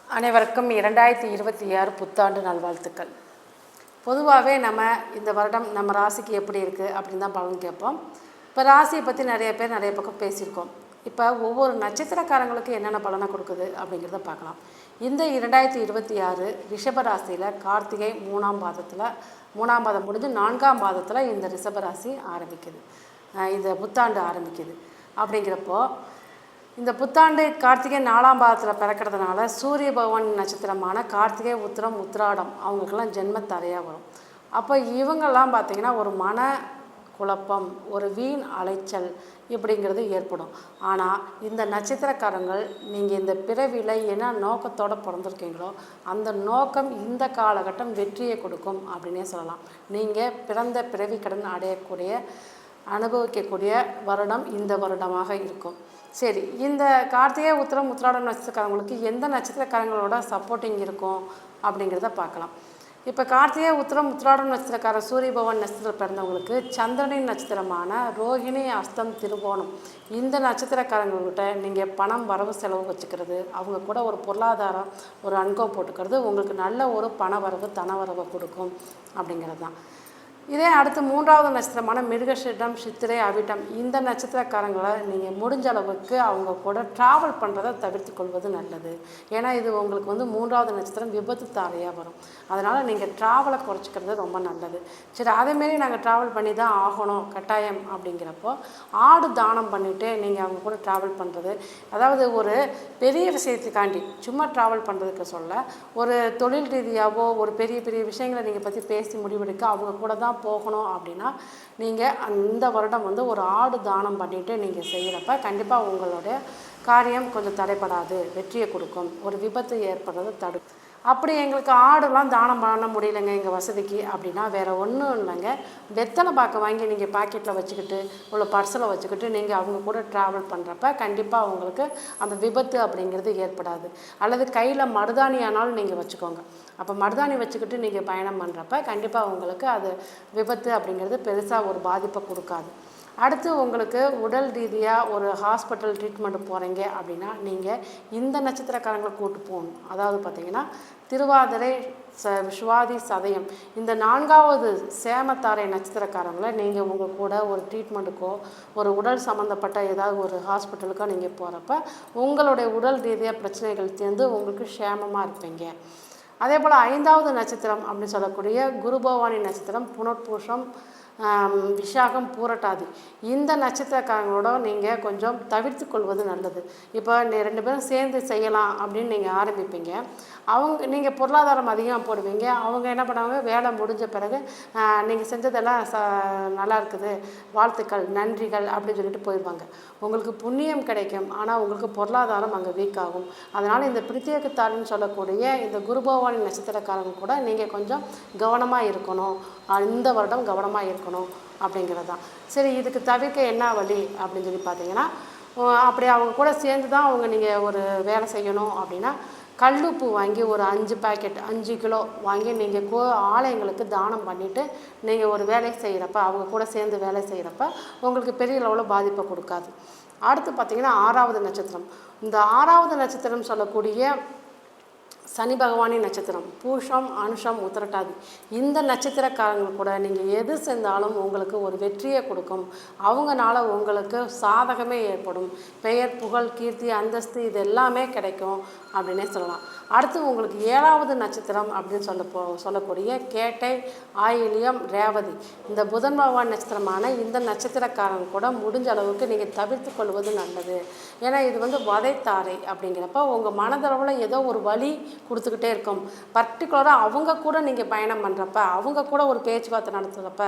அனைவருக்கும் 2026 புத்தாண்டு நல்வாழ்த்துக்கள். பொதுவாகவே நம்ம இந்த வருடம் நம்ம ராசிக்கு எப்படி இருக்குது அப்படின்னு தான் பலன் கேட்போம். இப்போ ராசியை பற்றி நிறைய பேர் நிறைய பக்கம் பேசியிருக்கோம். இப்போ ஒவ்வொரு நட்சத்திரக்காரங்களுக்கு என்னென்ன பலனை கொடுக்குது அப்படிங்கிறத பார்க்கலாம். இந்த 2026 ரிஷபராசியில் கார்த்திகை 3ஆம் பாதம் முடிஞ்சு 4ஆம் பாதத்தில் இந்த ரிஷபராசி ஆரம்பிக்குது. இந்த புத்தாண்டு ஆரம்பிக்குது. அப்படிங்கிறப்போ இந்த புத்தாண்டு கார்த்திகை 4ஆம் பாதத்தில் பிறக்கிறதுனால சூரிய பகவான் நட்சத்திரமான கார்த்திகை, உத்திரம், உத்திராடம் அவங்களுக்கெல்லாம் ஜென்மத்தாரையாக வரும். அப்போ இவங்கெல்லாம் பார்த்திங்கன்னா ஒரு மன குழப்பம், ஒரு வீண் அலைச்சல் இப்படிங்கிறது ஏற்படும். ஆனால் இந்த நட்சத்திரக்காரங்கள் நீங்கள் இந்த பிறவியில் என்ன நோக்கத்தோடு பிறந்திருக்கீங்களோ அந்த நோக்கம் இந்த காலகட்டம் வெற்றியை கொடுக்கும் அப்படின்னே சொல்லலாம். நீங்கள் பிறந்த பிறவி கடன் அனுபவிக்கக்கூடிய வருடம் இந்த வருடமாக இருக்கும். சரி, இந்த கார்த்திகை, உத்திரம், உத்திராடம் நட்சத்திரக்காரங்களுக்கு எந்த நட்சத்திரக்காரங்களோட சப்போர்ட்டிங் இருக்கும் அப்படிங்கிறத பார்க்கலாம். இப்போ கார்த்திகை, உத்திரம், உத்திராடம் நட்சத்திரக்காரர் சூரிய பகவான் நட்சத்திரம் பிறந்தவங்களுக்கு சந்திரனின் நட்சத்திரமான ரோகிணி, அஸ்தம், திருவோணம் இந்த நட்சத்திரக்காரங்கள்கிட்ட நீங்கள் பணம் வரவு செலவு வச்சுக்கிறது, அவங்க கூட ஒரு பொருளாதாரம் ஒரு அனுபவம் போட்டுக்கிறது உங்களுக்கு நல்ல ஒரு பண வரவு தனவரவை கொடுக்கும் அப்படிங்கிறது தான். இதே அடுத்து 3ஆவது நட்சத்திரமான மிருகஷிடம், சித்திரை, அவிட்டம் இந்த நட்சத்திரக்காரங்களை நீங்கள் முடிஞ்ச அளவுக்கு அவங்க கூட ட்ராவல் பண்ணுறதை தவிர்த்து கொள்வது நல்லது. ஏன்னா இது உங்களுக்கு 3ஆவது நட்சத்திரம் விபத்து தாரையாக வரும். அதனால் நீங்கள் ட்ராவலை குறைச்சிக்கிறது ரொம்ப நல்லது. சரி, அதேமாரி நாங்கள் ட்ராவல் பண்ணி தான் ஆகணும் கட்டாயம் அப்படிங்கிறப்போ ஆடு தானம் பண்ணிவிட்டு நீங்கள் அவங்க கூட ட்ராவல் பண்ணுறது, அதாவது ஒரு பெரிய விஷயத்துக்காண்டி சும்மா ட்ராவல் பண்ணுறதுக்கு சொல்ல, ஒரு தொழில் ரீதியாகவோ ஒரு பெரிய பெரிய விஷயங்களை நீங்கள் பற்றி பேசி முடிவெடுக்க அவங்க கூட தான் போகணும் அப்படின்னா நீங்கள் அந்த வருடம் ஒரு ஆடு தானம் பண்ணிவிட்டு நீங்கள் செய்கிறப்ப கண்டிப்பாக உங்களுடைய காரியம் கொஞ்சம் தடைப்படாது, வெற்றியை கொடுக்கும், ஒரு விபத்து ஏற்படுறதை தடுக்கும். அப்படி எங்களுக்கு ஆடுலாம் தானம் பண்ண முடியலைங்க எங்கள் வசதிக்கு அப்படின்னா வேறு ஒன்றும் இல்லைங்க, வெத்தலை பாக்கு வாங்கி நீங்கள் பாக்கெட்டில் வச்சுக்கிட்டு உள்ள பர்ஸில் வச்சுக்கிட்டு நீங்கள் அவங்க கூட ட்ராவல் பண்ணுறப்ப கண்டிப்பாக அவங்களுக்கு அந்த விபத்து அப்படிங்கிறது ஏற்படாது. அல்லது கையில் மருதாணியானாலும் நீங்கள் வச்சுக்கோங்க. அப்போ மருதாணி வச்சுக்கிட்டு நீங்கள் பயணம் பண்ணுறப்ப கண்டிப்பாக உங்களுக்கு அது விபத்து அப்படிங்கிறது பெருசாக ஒரு பாதிப்பை கொடுக்காது. அடுத்து உங்களுக்கு உடல் ரீதியாக ஒரு ஹாஸ்பிட்டல் ட்ரீட்மெண்ட் போகிறீங்க அப்படின்னா நீங்கள் இந்த நட்சத்திரக்காரங்களை கூட்டு போகணும். அதாவது பார்த்திங்கன்னா திருவாதிரை, சுவாதி, சதயம் இந்த 4ஆவது சேமத்தாரை நட்சத்திரக்காரங்களை நீங்கள் உங்கள் கூட ஒரு ட்ரீட்மெண்ட்டுக்கோ ஒரு உடல் சம்மந்தப்பட்ட ஏதாவது ஒரு ஹாஸ்பிட்டலுக்கோ நீங்கள் போகிறப்ப உங்களுடைய உடல் ரீதியாக பிரச்சனைகள் சேர்ந்து உங்களுக்கு சேமமாக இருப்பீங்க. அதே போல் 5ஆவது நட்சத்திரம் அப்படின்னு சொல்லக்கூடிய குரு பகவானி நட்சத்திரம் புனர்பூஷம், விஷாகம், பூரட்டாதி இந்த நட்சத்திரக்காரங்களோட நீங்கள் கொஞ்சம் தவிர்த்து கொள்வது நல்லது. இப்போ 2 பேரும் சேர்ந்து செய்யலாம் அப்படின்னு நீங்கள் ஆரம்பிப்பீங்க. நீங்கள் பொருளாதாரம் அதிகமாக போடுவீங்க. அவங்க என்ன பண்ணுவாங்க, வேலை முடிஞ்ச பிறகு நீங்கள் செஞ்சதெல்லாம் நல்லா இருக்குது, வாழ்த்துக்கள், நன்றிகள் அப்படின்னு சொல்லிட்டு போயிடுவாங்க. உங்களுக்கு புண்ணியம் கிடைக்கும், ஆனால் உங்களுக்கு பொருளாதாரம் அங்கே வீக் ஆகும். அதனால் இந்த பிரத்யேகத்தாள்னு சொல்லக்கூடிய இந்த குரு பகவானி நட்சத்திரக்காரங்க கூட நீங்கள் கொஞ்சம் கவனமாக இருக்கணும், இந்த வருடம் கவனமாக இருக்கணும் அப்படிங்கிறது தான். சரி, இதுக்கு தவிர்க்க என்ன வழி அப்படின்னு சொல்லி பார்த்தீங்கன்னா, அப்படி அவங்க கூட சேர்ந்து தான் நீங்கள் ஒரு வேலை செய்யணும் அப்படின்னா கல்லுப்பு வாங்கி ஒரு 5 பாக்கெட் 5 கிலோ வாங்கி நீங்கள் ஆலயங்களுக்கு தானம் பண்ணிவிட்டு நீங்கள் ஒரு வேலை செய்கிறப்ப அவங்க கூட சேர்ந்து வேலை செய்கிறப்ப உங்களுக்கு பெரிய அளவில் பாதிப்பை கொடுக்காது. அடுத்து பார்த்திங்கன்னா 6ஆவது நட்சத்திரம். இந்த 6ஆவது நட்சத்திரம் சொல்லக்கூடிய சனி பகவானி நட்சத்திரம் பூஷம், அனுஷம், உத்திரட்டாதி இந்த நட்சத்திரக்காரங்க கூட நீங்கள் எது செஞ்சாலும் உங்களுக்கு ஒரு வெற்றியை கொடுக்கும். அவங்கனால உங்களுக்கு சாதகமே ஏற்படும். பெயர், புகழ், கீர்த்தி, அந்தஸ்து இது எல்லாமே கிடைக்கும் அப்படின்னே சொல்லலாம். அடுத்து உங்களுக்கு 7ஆவது நட்சத்திரம் அப்படின்னு சொல்லக்கூடிய கேட்டை, ஆயிலியம், ரேவதி இந்த புதன் பகவான் நட்சத்திரமான இந்த நட்சத்திரக்காரங்க கூட முடிஞ்ச அளவுக்கு நீங்கள் தவிர்த்து கொள்வது நல்லது. ஏன்னா இது வதைத்தாரை அப்படிங்கிறப்ப உங்கள் மனதளவில் ஏதோ ஒரு வலி கொடுத்துக்கிட்டே இருக்கும். பர்டிகுலராக அவங்க கூட நீங்கள் பயணம் பண்ணுறப்ப, அவங்க கூட ஒரு பேச்சுவார்த்தை நடத்துகிறப்ப,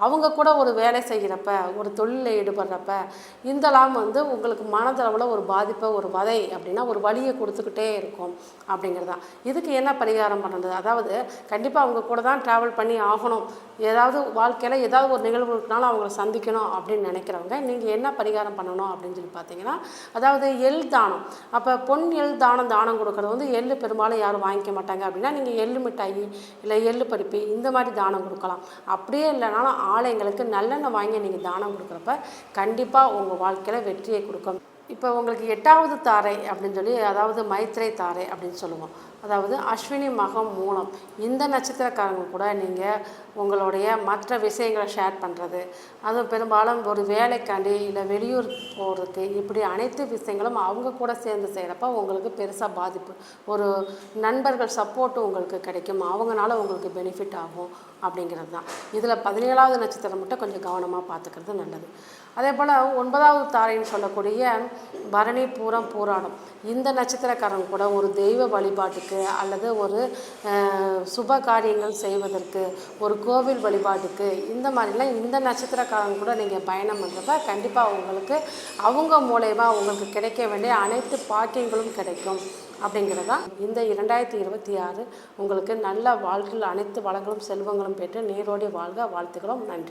அவங்க கூட ஒரு வேலை செய்கிறப்ப, ஒரு தொழிலில் ஈடுபடுறப்ப இதெல்லாம் உங்களுக்கு மனதளவில் ஒரு பாதிப்பை, ஒரு வதை அப்படின்னா ஒரு வலியை கொடுத்துக்கிட்டே இருக்கும் அப்படிங்கிறதான். இதுக்கு என்ன பரிகாரம் பண்ணுறது, அதாவது கண்டிப்பாக அவங்க கூட தான் ட்ராவல் பண்ணி ஆகணும், ஏதாவது வாழ்க்கையில் ஏதாவது ஒரு நிகழ்வுனாலும் அவங்கள சந்திக்கணும் அப்படின்னு நினைக்கிறவங்க நீங்கள் என்ன பரிகாரம் பண்ணணும் அப்படின்னு சொல்லி பார்த்தீங்கன்னா, அதாவது எள் தானம். அப்போ பொன் எள் தானம் கொடுக்குறது எள் பெரும்பாலும் யாரும் வாங்கிக்க மாட்டாங்க அப்படின்னா நீங்கள் எள்ளு மிட்டாயி இல்லை எள்ளு பருப்பி இந்த மாதிரி தானம் கொடுக்கலாம். அப்படியே இல்லைனாலும் ஆலயங்களுக்கு நல்லெண்ணெய் வாங்கி நீங்கள் தானம் கொடுக்குறப்ப கண்டிப்பாக உங்கள் வாழ்க்கையில் வெற்றியை கொடுக்கும். இப்போ உங்களுக்கு 8வது தாரை அப்படின்னு சொல்லி, அதாவது மைத்ரே தாரை அப்படின்னு சொல்லுவோம். அதாவது அஸ்வினி மகம் மூலம் இந்த நட்சத்திரக்காரங்க கூட நீங்கள் உங்களுடைய மற்ற விஷயங்களை ஷேர் பண்ணுறது, அதுவும் பெரும்பாலும் ஒரு வேலைக்காண்டி இல்லை வெளியூர் போகிறதுக்கு, இப்படி அனைத்து விஷயங்களும் அவங்க கூட சேர்ந்து செய்கிறப்ப உங்களுக்கு பெருசாக பாதிப்பு, ஒரு நண்பர்கள் சப்போர்ட்டும் உங்களுக்கு கிடைக்கும், அவங்களால உங்களுக்கு பெனிஃபிட் ஆகும் அப்படிங்கிறது தான். இதில் 17வது நட்சத்திரம் மட்டும் கொஞ்சம் கவனமாக பார்த்துக்கிறது நல்லது. அதே போல் 9வது தாரைன்னு சொல்லக்கூடிய பரணி, பூரம், பூராடம் இந்த நட்சத்திரக்காரங்க கூட ஒரு தெய்வ வழிபாட்டுக்கு அல்லது ஒரு சுப காரியங்கள் செய்வதற்கு, ஒரு கோவில் வழிபாட்டுக்கு, இந்த மாதிரிலாம் இந்த நட்சத்திரக்காரங்க கூட நீங்கள் பயணம் பண்ணுறப்ப கண்டிப்பாக உங்களுக்கு அவங்க மூலயமா உங்களுக்கு கிடைக்க வேண்டிய அனைத்து பாக்கியங்களும் கிடைக்கும் அப்படிங்கிறது தான். இந்த 2026 உங்களுக்கு நல்ல வாழ்க்கையில் அனைத்து வளங்களும் செல்வங்களும் பெற்று நீரோடி வாழ்க வாழ்த்துக்கிறோம். நன்றி.